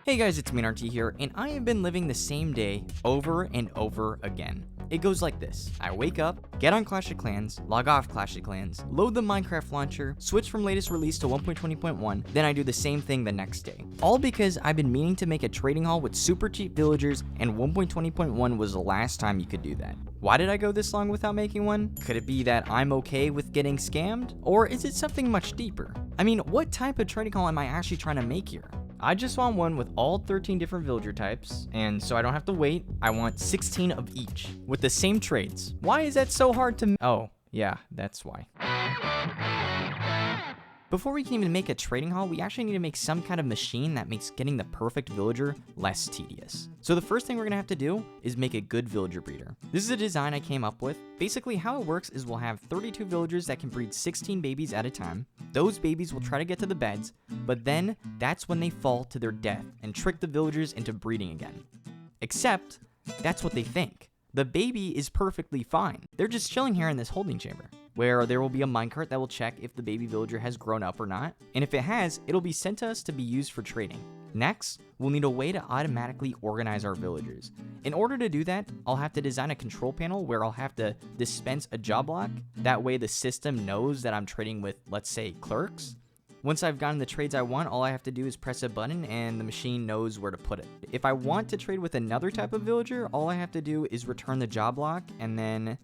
Hey guys, it's MeanRT here, and I have been living the same day over and over again. It goes like this. I wake up, get on Clash of Clans, log off Clash of Clans, load the Minecraft launcher, switch from latest release to 1.20.1, then I do the same thing the next day. All because I've been meaning to make a trading hall with super cheap villagers, and 1.20.1 was the last time you could do that. Why did I go this long without making one? Could it be that I'm okay with getting scammed? Or is it something much deeper? I mean, what type of trading hall am I actually trying to make here? I just want one with all 13 different villager types, and so I don't have to wait, I want 16 of each, with the same trades. Why is that so hard to Oh, yeah, that's why. Before we can even make a trading hall, we actually need to make some kind of machine that makes getting the perfect villager less tedious. So the first thing we're gonna have to do is make a good villager breeder. This is a design I came up with. Basically how it works is we'll have 32 villagers that can breed 16 babies at a time. Those babies will try to get to the beds, but then that's when they fall to their death and trick the villagers into breeding again. Except, that's what they think. The baby is perfectly fine. They're just chilling here in this holding chamber, where there will be a minecart that will check if the baby villager has grown up or not, and if it has, it'll be sent to us to be used for trading. Next, we'll need a way to automatically organize our villagers. In order to do that, I'll have to design a control panel where I'll have to dispense a job block. That way the system knows that I'm trading with, let's say, clerks. Once I've gotten the trades I want, all I have to do is press a button and the machine knows where to put it. If I want to trade with another type of villager, all I have to do is return the job block, and then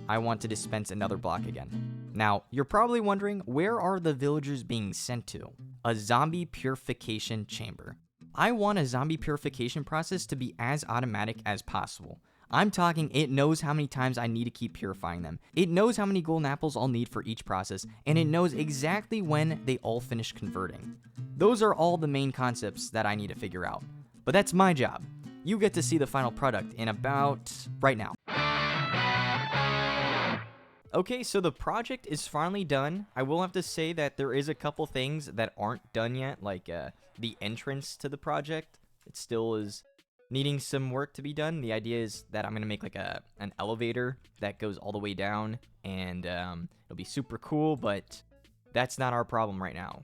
I want to dispense another block again. Now, you're probably wondering, where are the villagers being sent to? A zombie purification chamber. I want a zombie purification process to be as automatic as possible. I'm talking it knows how many times I need to keep purifying them. It knows how many golden apples I'll need for each process, and it knows exactly when they all finish converting. Those are all the main concepts that I need to figure out. But that's my job. You get to see the final product in about right now. Okay, so the project is finally done. I will have to say that there is a couple things that aren't done yet, like the entrance to the project. It still is needing some work to be done. The idea is that I'm gonna make like an elevator that goes all the way down, and it'll be super cool, but that's not our problem right now.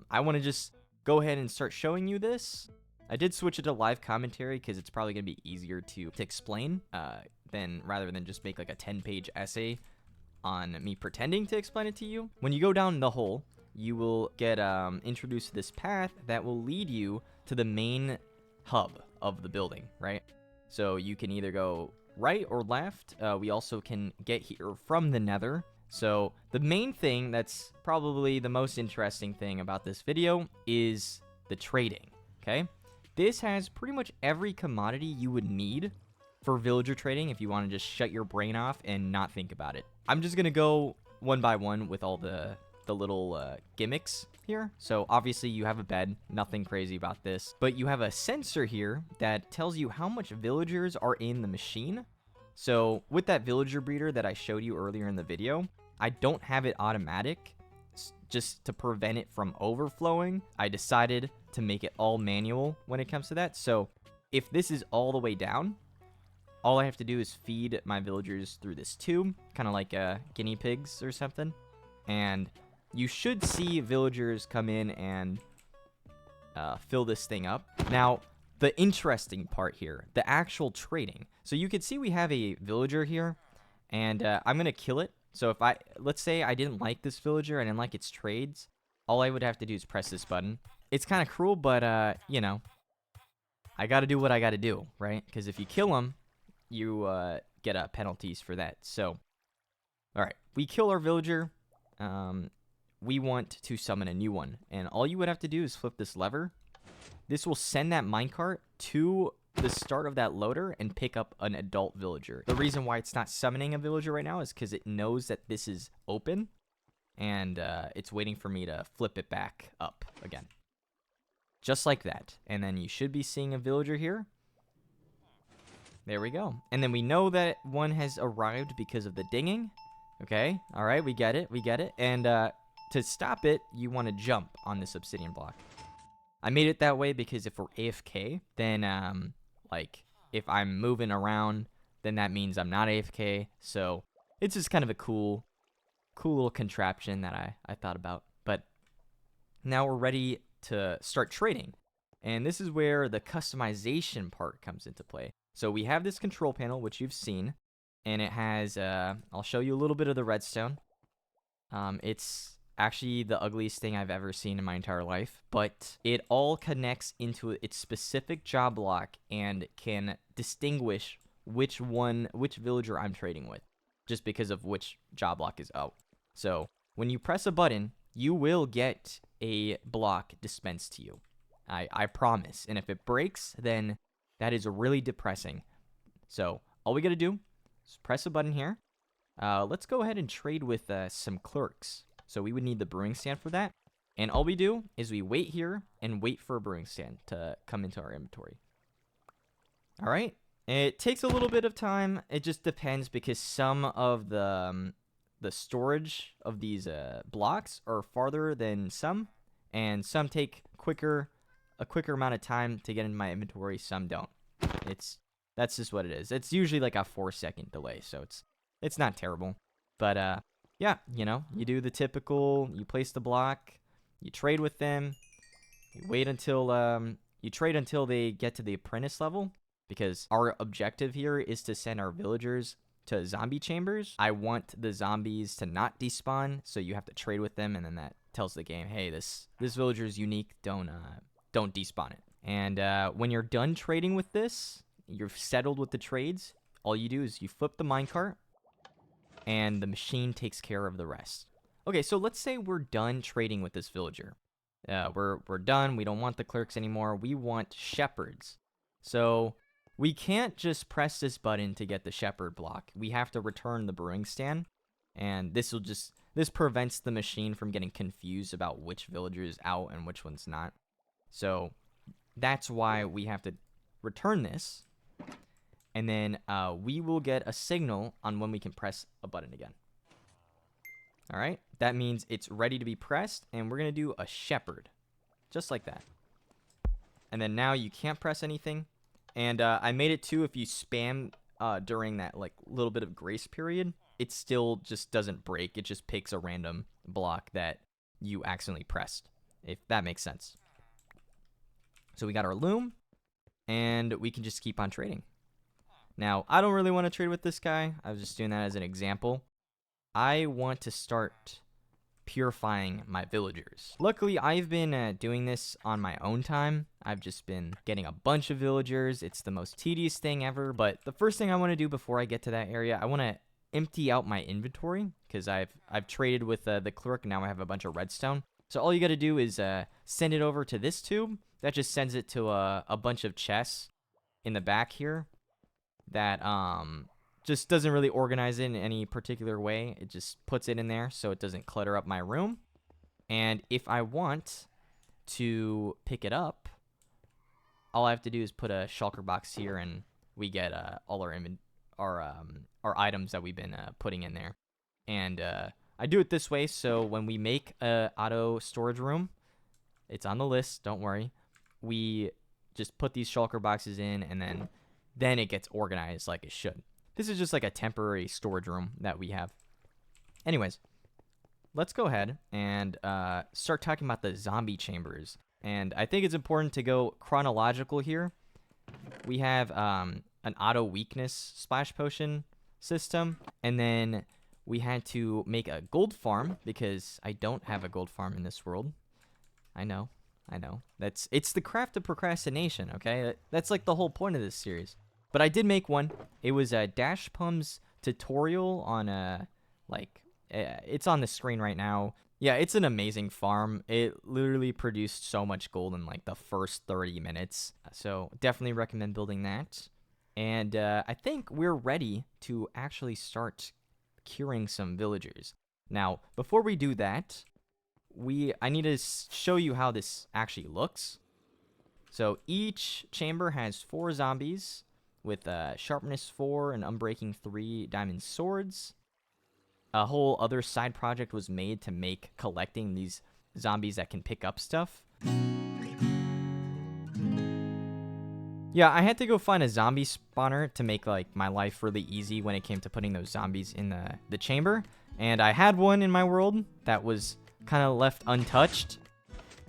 I want to just go ahead and start showing you this. I did switch it to live commentary because it's probably gonna be easier to explain rather than just make like a 10-page essay on me pretending to explain it to you. When you go down the hole, you will get introduced to this path that will lead you to the main hub of the building, right? So you can either go right or left. We also can get here from the nether. So the main thing that's probably the most interesting thing about this video is the trading, okay? This has pretty much every commodity you would need for villager trading if you want to just shut your brain off and not think about it. I'm just gonna go one by one with all the little gimmicks here. So obviously you have a bed, nothing crazy about this, but you have a sensor here that tells you how much villagers are in the machine. So with that villager breeder that I showed you earlier in the video, I don't have it automatic just to prevent it from overflowing. I decided to make it all manual when it comes to that. So if this is all the way down, all I have to do is feed my villagers through this tube, kind of like guinea pigs or something, and you should see villagers come in and fill this thing up. Now, the interesting part here, the actual trading. So you can see we have a villager here, and I'm going to kill it. So if let's say I didn't like this villager and I didn't like its trades, all I would have to do is press this button. It's kind of cruel, but, you know, I got to do what I got to do, right? Because if you kill him, you get penalties for that. So, all right, we kill our villager. We want to summon a new one, and all you would have to do is flip this lever. This will send that minecart to the start of that loader and pick up an adult villager. The reason why it's not summoning a villager right now is because it knows that this is open, and it's waiting for me to flip it back up again. Just like that. And then you should be seeing a villager here. There we go. And then we know that one has arrived because of the dinging. Okay, all right, we get it, and to stop it, you want to jump on this obsidian block. I made it that way because if we're AFK, then, like, if I'm moving around, then that means I'm not AFK. So it's just kind of a cool little contraption that I thought about. But now we're ready to start trading. And this is where the customization part comes into play. So we have this control panel, which you've seen, and it has, I'll show you a little bit of the redstone. It's actually the ugliest thing I've ever seen in my entire life, but it all connects into its specific job block and can distinguish which villager I'm trading with, just because of which job block is out. So when you press a button, you will get a block dispensed to you. I promise. And if it breaks, then that is really depressing. So all we gotta do is press a button here. Let's go ahead and trade with some clerks. So we would need the brewing stand for that. And all we do is we wait here and wait for a brewing stand to come into our inventory. All right. It takes a little bit of time. It just depends because some of the storage of these blocks are farther than some. And some take a quicker amount of time to get in my inventory. Some don't. That's just what it is. It's usually like a 4-second delay. So it's not terrible. But yeah, you know, you do the typical, you place the block, you trade with them, you wait until, you trade until they get to the apprentice level, because our objective here is to send our villagers to zombie chambers. I want the zombies to not despawn, so you have to trade with them, and then that tells the game, hey, this villager is unique, don't despawn it. And when you're done trading with this, you're settled with the trades, all you do is you flip the minecart, and the machine takes care of the rest. Okay, so let's say we're done trading with this villager. We're done. We don't want the clerks anymore. We want shepherds. So we can't just press this button to get the shepherd block. We have to return the brewing stand, and this prevents the machine from getting confused about which villager is out and which one's not. So that's why we have to return this. And then we will get a signal on when we can press a button again. All right, that means it's ready to be pressed, and we're gonna do a shepherd, just like that. And then now you can't press anything. And I made it too, if you spam during that like little bit of grace period, it still just doesn't break. It just picks a random block that you accidentally pressed, if that makes sense. So we got our loom, and we can just keep on trading. Now, I don't really want to trade with this guy. I was just doing that as an example. I want to start purifying my villagers. Luckily, I've been doing this on my own time. I've just been getting a bunch of villagers. It's the most tedious thing ever. But the first thing I want to do before I get to that area, I want to empty out my inventory, because I've traded with the clerk. Now I have a bunch of redstone. So all you got to do is send it over to this tube. That just sends it to a bunch of chests in the back here. That just doesn't really organize it in any particular way. It just puts it in there so it doesn't clutter up my room. And if I want to pick it up, all I have to do is put a shulker box here, and we get all our items that we've been putting in there. And I do it this way, so when we make a auto storage room, it's on the list, don't worry. We just put these shulker boxes in, and then it gets organized like it should. This is just like a temporary storage room that we have. Anyways, let's go ahead and start talking about the zombie chambers. And I think it's important to go chronological here. We have an auto weakness splash potion system, and then we had to make a gold farm, because I don't have a gold farm in this world. I know. It's the craft of procrastination, okay? That's like the whole point of this series. But I did make one. It was a Dash Pum's tutorial on it's on the screen right now. Yeah, it's an amazing farm. It literally produced so much gold in like the first 30 minutes. So definitely recommend building that. And I think we're ready to actually start curing some villagers. Now, before we do that, I need to show you how this actually looks. So each chamber has 4 zombies with sharpness 4 and unbreaking 3 diamond swords. A whole other side project was made to make collecting these zombies that can pick up stuff. Yeah, I had to go find a zombie spawner to make like my life really easy when it came to putting those zombies in the chamber. And I had one in my world that was kind of left untouched.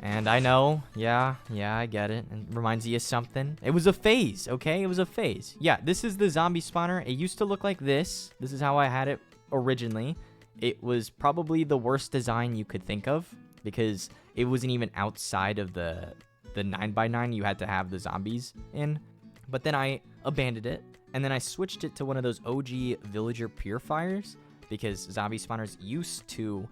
And I know, yeah, I get it. It reminds you of something. It was a phase, okay? It was a phase. Yeah, this is the zombie spawner. It used to look like this. This is how I had it originally. It was probably the worst design you could think of because it wasn't even outside of the 9x9 you had to have the zombies in. But then I abandoned it, and then I switched it to one of those OG villager purifiers because zombie spawners used to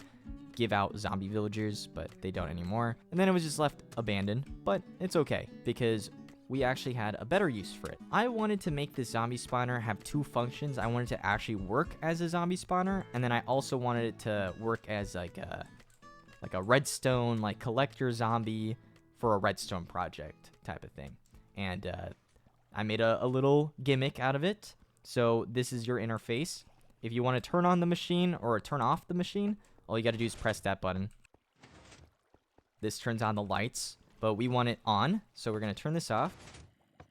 give out zombie villagers, but they don't anymore. And then it was just left abandoned, but it's okay because we actually had a better use for it. I wanted to make this zombie spawner have two functions. I wanted to actually work as a zombie spawner, and then I also wanted it to work as like a redstone, like collector zombie for a redstone project type of thing. And I made a little gimmick out of it. So this is your interface. If you want to turn on the machine or turn off the machine, all you got to do is press that button. This turns on the lights, but we want it on, so we're going to turn this off.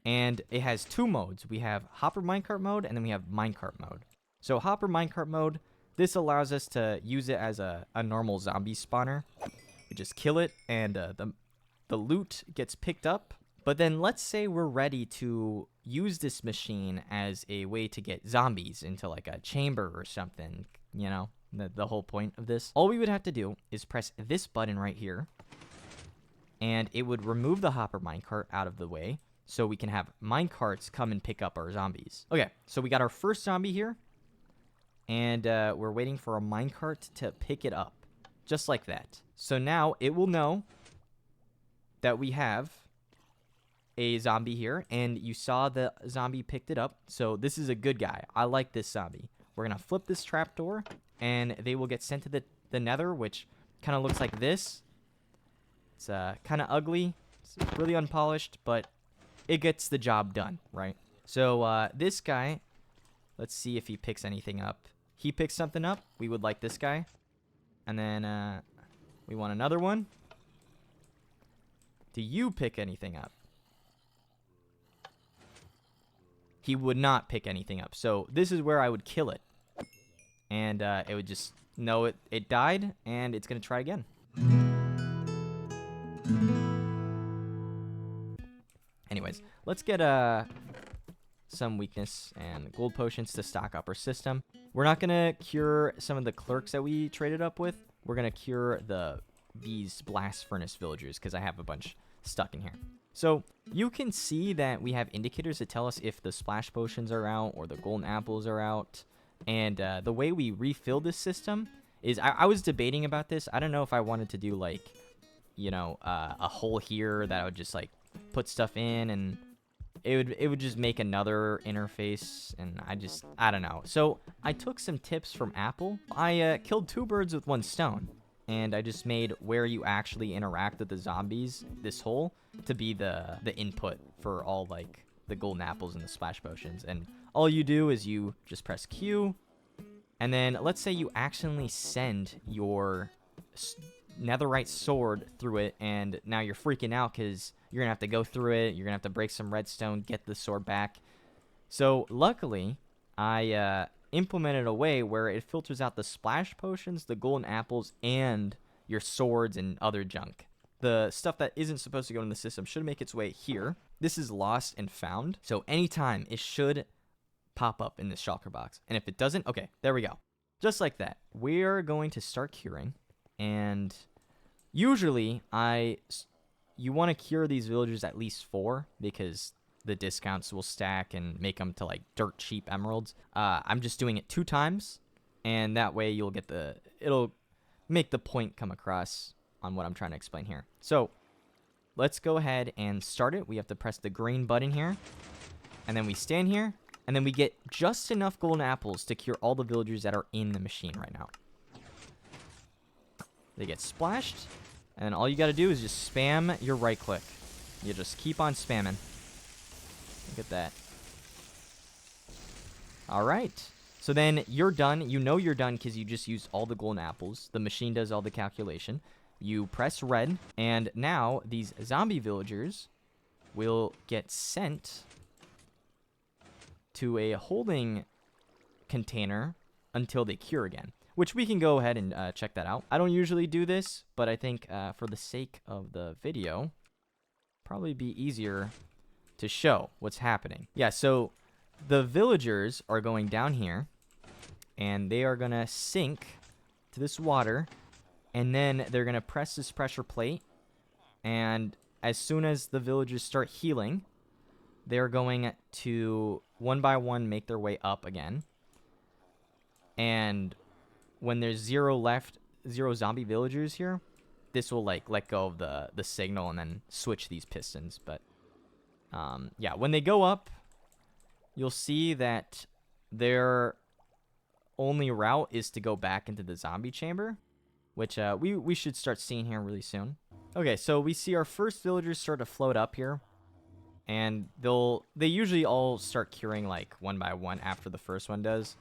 And it has two modes. We have Hopper Minecart mode, and then we have Minecart mode. So Hopper Minecart mode, this allows us to use it as a normal zombie spawner. We just kill it, and the loot gets picked up. But then let's say we're ready to use this machine as a way to get zombies into like a chamber or something, you know? The whole point of this. All we would have to do is press this button right here, and it would remove the hopper minecart out of the way so we can have minecarts come and pick up our zombies. Okay, so we got our first zombie here, and we're waiting for a minecart to pick it up, just like that. So now it will know that we have a zombie here, and you saw the zombie picked it up, so this is a good guy. I like this zombie. We're gonna flip this trapdoor, and they will get sent to the nether, which kind of looks like this. It's kind of ugly. It's really unpolished, but it gets the job done, right? So this guy, let's see if he picks anything up. He picks something up. We would like this guy. And then we want another one. Do you pick anything up? He would not pick anything up. So this is where I would kill it. And it would just know it died, and it's going to try again. Anyways, let's get some weakness and gold potions to stock up our system. We're not going to cure some of the clerks that we traded up with. We're going to cure these blast furnace villagers because I have a bunch stuck in here. So you can see that we have indicators that tell us if the splash potions are out or the golden apples are out. And the way we refill this system is, I was debating about this. I don't know if I wanted to do like, you know, a hole here that I would just like put stuff in, and it would just make another interface, and I don't know. So I took some tips from Apple. I killed two birds with one stone, and I just made where you actually interact with the zombies, this hole, to be the input for all like the golden apples and the splash potions. And all you do is you just press Q, and then let's say you accidentally send your netherite sword through it, and now you're freaking out because you're gonna have to go through it. You're gonna have to break some redstone, get the sword back. So luckily, I implemented a way where it filters out the splash potions, the golden apples, and your swords and other junk. The stuff that isn't supposed to go in the system should make its way here. This is lost and found, so anytime it should pop up in this shulker box. And if it doesn't, okay, there we go. Just like that. We're going to start curing, and usually you want to cure these villagers at least 4 because the discounts will stack and make them to like dirt cheap emeralds. I'm just doing it 2 times, and that way you'll get it'll make the point come across on what I'm trying to explain here. So let's go ahead and start it. We have to press the green button here, and then we stand here, and then we get just enough golden apples to cure all the villagers that are in the machine right now. They get splashed, and all you got to do is just spam your right click. You just keep on spamming. Look at that. All right. So then you're done. You know you're done because you just used all the golden apples. The machine does all the calculation. You press red, and now these zombie villagers will get sent to a holding container until they cure again, which we can go ahead and check that out. I don't usually do this, but I think for the sake of the video, probably be easier to show what's happening. Yeah, so the villagers are going down here, and they are going to sink to this water, and then they're going to press this pressure plate, and as soon as the villagers start healing, they're going to, one by one, make their way up again. And when there's 0 zombie villagers here, this will, like, let go of the signal and then switch these pistons. But, yeah, when they go up, you'll see that their only route is to go back into the zombie chamber, which we should start seeing here really soon. Okay, so we see our first villagers start to float up here, and they usually all start curing like one by one after the first one does,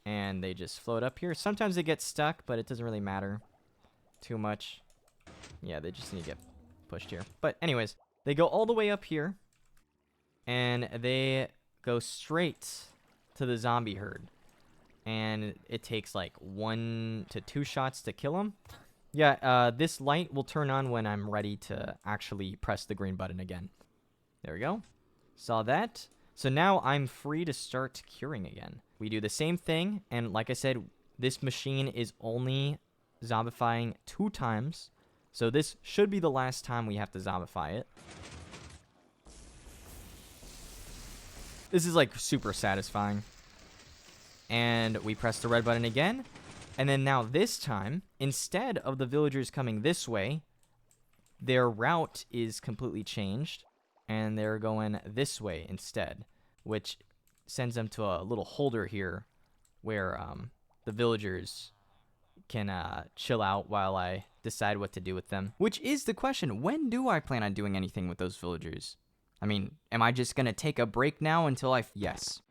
and they just float up here. Sometimes they get stuck, but it doesn't really matter too much. Yeah, they just need to get pushed here. But anyways, they go all the way up here, and they go straight to the zombie herd, and it takes like 1 to 2 shots to kill them. Yeah, this light will turn on when I'm ready to actually press the green button again. There we go. Saw that. So now I'm free to start curing again. We do the same thing, and like I said, this machine is only zombifying 2 times. So this should be the last time we have to zombify it. This is like super satisfying. And we press the red button again. And then now this time, instead of the villagers coming this way, their route is completely changed, and they're going this way instead, which sends them to a little holder here where the villagers can chill out while I decide what to do with them. Which is the question, when do I plan on doing anything with those villagers? I mean, am I just going to take a break now until yes.